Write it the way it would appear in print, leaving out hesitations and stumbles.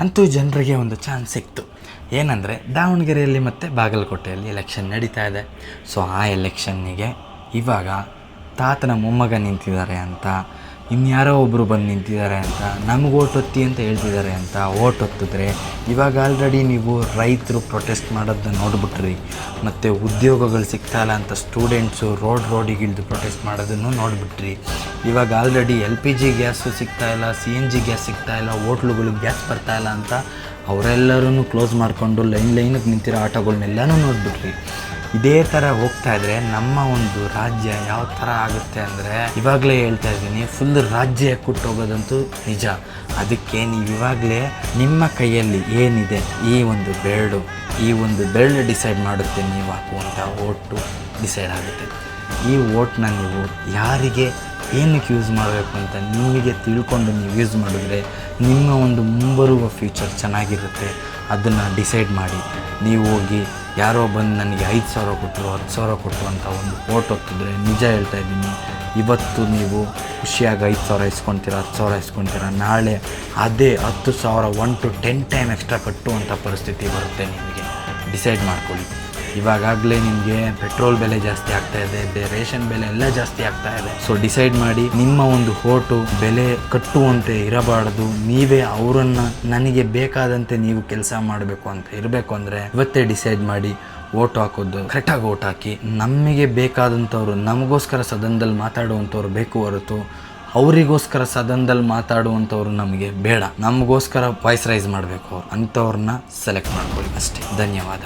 ಅಂತೂ ಜನರಿಗೆ ಒಂದು ಚಾನ್ಸ್ ಸಿಕ್ತು. ಏನಂದರೆ ದಾವಣಗೆರೆಯಲ್ಲಿ ಮತ್ತು ಬಾಗಲಕೋಟೆಯಲ್ಲಿ ಎಲೆಕ್ಷನ್ ನಡೀತಾ ಇದೆ. ಸೊ ಆ ಎಲೆಕ್ಷನ್ನಿಗೆ ಇವಾಗ ತಾತನ ಮೊಮ್ಮಗ ನಿಂತಿದ್ದಾರೆ ಅಂತ, ಇನ್ಯಾರೋ ಒಬ್ಬರು ಬಂದು ನಿಂತಿದ್ದಾರೆ ಅಂತ, ನಮಗೆ ಓಟ್ ಒತ್ತಿ ಅಂತ ಹೇಳ್ತಿದ್ದಾರೆ ಅಂತ ಓಟ್ ಒತ್ತಿದ್ರೆ ಇವಾಗ ಆಲ್ರೆಡಿ ನೀವು ರೈತರು ಪ್ರೊಟೆಸ್ಟ್ ಮಾಡೋದನ್ನ ನೋಡಿಬಿಟ್ರಿ. ಮತ್ತು ಉದ್ಯೋಗಗಳು ಸಿಗ್ತಾಯಿಲ್ಲ ಅಂತ ಸ್ಟೂಡೆಂಟ್ಸು ರೋಡಿಗಿಳಿದು ಪ್ರೊಟೆಸ್ಟ್ ಮಾಡೋದನ್ನು ನೋಡಿಬಿಟ್ರಿ. ಇವಾಗ ಆಲ್ರೆಡಿ LPG ಗ್ಯಾಸು ಸಿಗ್ತಾಯಿಲ್ಲ, CNG ಗ್ಯಾಸ್ ಸಿಗ್ತಾಯಿಲ್ಲ, ಹೋಟ್ಲುಗಳಿಗೆ ಗ್ಯಾಸ್ ಬರ್ತಾಯಿಲ್ಲ ಅಂತ ಅವರೆಲ್ಲರೂ ಕ್ಲೋಸ್ ಮಾಡಿಕೊಂಡು ಲೈನಿಗೆ ನಿಂತಿರೋ ಆಟೋಗಳನ್ನೆಲ್ಲನೂ ನೋಡಿಬಿಟ್ರಿ. ಇದೇ ಥರ ಹೋಗ್ತಾ ಇದ್ದರೆ ನಮ್ಮ ಒಂದು ರಾಜ್ಯ ಯಾವ ಥರ ಆಗುತ್ತೆ ಅಂದರೆ, ಇವಾಗಲೇ ಹೇಳ್ತಾ ಇದ್ದೀನಿ, ಫುಲ್ ರಾಜ್ಯ ಕೊಟ್ಟೋಗೋದಂತೂ ನಿಜ. ಅದಕ್ಕೆ ನೀವು ಇವಾಗಲೇ ನಿಮ್ಮ ಕೈಯಲ್ಲಿ ಏನಿದೆ ಈ ಒಂದು ಬೆರಳು ಡಿಸೈಡ್ ಮಾಡುತ್ತೆ ನೀವು ಹಾಕುವಂಥ ಓಟು ಡಿಸೈಡ್ ಆಗುತ್ತೆ. ಈ ಓಟ್ನ ನೀವು ಯಾರಿಗೆ ಏನಕ್ಕೆ ಯೂಸ್ ಮಾಡಬೇಕು ಅಂತ ನಿಮಗೆ ತಿಳ್ಕೊಂಡು ನೀವು ಯೂಸ್ ಮಾಡಿದ್ರೆ ನಿಮ್ಮ ಒಂದು ಮುಂಬರುವ ಫ್ಯೂಚರ್ ಚೆನ್ನಾಗಿರುತ್ತೆ. ಅದನ್ನು ಡಿಸೈಡ್ ಮಾಡಿ. ನೀವು ಹೋಗಿ ಯಾರೋ ಬಂದು ನನಗೆ 5,000 ಕೊಟ್ಟರು 10,000 ಕೊಟ್ಟರು ಅಂತ ಒಂದು ಓಟ್ ಹೊತ್ತಿದ್ರೆ, ನಿಜ ಹೇಳ್ತಾ ಇದ್ದೀನಿ, ಇವತ್ತು ನೀವು ಖುಷಿಯಾಗಿ 5,000 ಇಸ್ಕೊತೀರ, 10,000 ಇಸ್ಕೊತೀರ, ನಾಳೆ ಅದೇ 10,000 1 to 10 ಟೈಮ್ ಎಕ್ಸ್ಟ್ರಾ ಕಟ್ಟುವಂಥ ಪರಿಸ್ಥಿತಿ ಬರುತ್ತೆ. ನಿಮಗೆ ಡಿಸೈಡ್ ಮಾಡ್ಕೊಳ್ಳಿ. ಇವಾಗಲೇ ನಿಮಗೆ ಪೆಟ್ರೋಲ್ ಬೆಲೆ ಜಾಸ್ತಿ ಆಗ್ತಾ ಇದೆ, ರೇಷನ್ ಬೆಲೆ ಎಲ್ಲ ಜಾಸ್ತಿ ಆಗ್ತಾ ಇದೆ. ಸೊ ಡಿಸೈಡ್ ಮಾಡಿ, ನಿಮ್ಮ ಒಂದು ಓಟು ಬೆಲೆ ಕಟ್ಟುವಂತೆ ಇರಬಾರ್ದು. ನೀವೇ ಅವರನ್ನು ನನಗೆ ಬೇಕಾದಂತೆ ನೀವು ಕೆಲಸ ಮಾಡಬೇಕು ಅಂತ ಇರಬೇಕು ಅಂದರೆ ಇವತ್ತೇ ಡಿಸೈಡ್ ಮಾಡಿ ಓಟ್ ಹಾಕೋದು. ಕರೆಕ್ಟಾಗಿ ಓಟ್ ಹಾಕಿ. ನಮಗೆ ಬೇಕಾದಂಥವ್ರು, ನಮಗೋಸ್ಕರ ಸದನದಲ್ಲಿ ಮಾತಾಡುವಂಥವ್ರು ಬೇಕು ಹೊರತು ಅವರಿಗೋಸ್ಕರ ಸದನದಲ್ಲಿ ಮಾತಾಡುವಂಥವ್ರು ನಮಗೆ ಬೇಡ. ನಮಗೋಸ್ಕರ ವಾಯ್ಸ್ ರೈಸ್ ಮಾಡಬೇಕು ಅವ್ರು, ಅಂಥವ್ರನ್ನ ಸೆಲೆಕ್ಟ್ ಮಾಡ್ಕೊಳ್ಳಿ ಅಷ್ಟೇ. ಧನ್ಯವಾದ.